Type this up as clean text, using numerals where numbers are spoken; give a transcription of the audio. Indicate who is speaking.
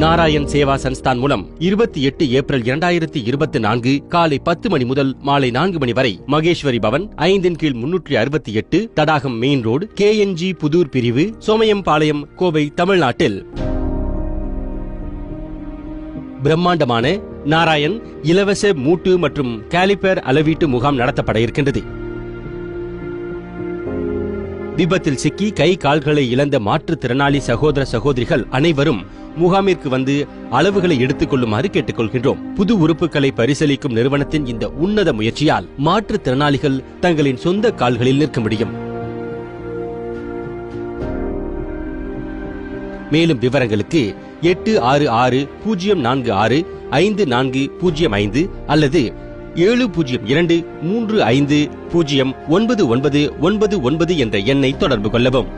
Speaker 1: நாராயண் சேவா சன்ஸ்தான் மூலம் 28 ஏப்ரல் 2024 காலை 10 மணி முதல் மாலை 4 மணி வரை மகேஸ்வரி பவன் 5/368 தடாகம் மெயின் ரோடு KNG புதூர் பிரிவு சோமயம்பாளையம் கோவை தமிழ்நாட்டில் பிரம்மாண்டமான நாராயண் இலவச மூட்டு மற்றும் காலிப்பர் அளவீட்டு முகாம் நடத்தப்பட இருக்கின்றது. விபத்தில் சிக்கி கை கால்களை இழந்த மாற்றுத்திறனாளி சகோதர சகோதரிகள் அனைவரும் முகாமிற்கு வந்து அளவுகளை எடுத்துக் கொள்ளுமாறு கேட்டுக்கொள்கின்றோம். புது உறுப்புகளை பரிசீலிக்கும் நிறுவனத்தின் இந்த உன்னத முயற்சியால் மாற்றுத்திறனாளிகள் தங்களின் சொந்த கால்களில் நிற்க முடியும். மேலும் விவரங்களுக்கு 8660465405 அல்லது 7023509999 என்ற எண்ணை தொடர்பு கொள்ளவும்.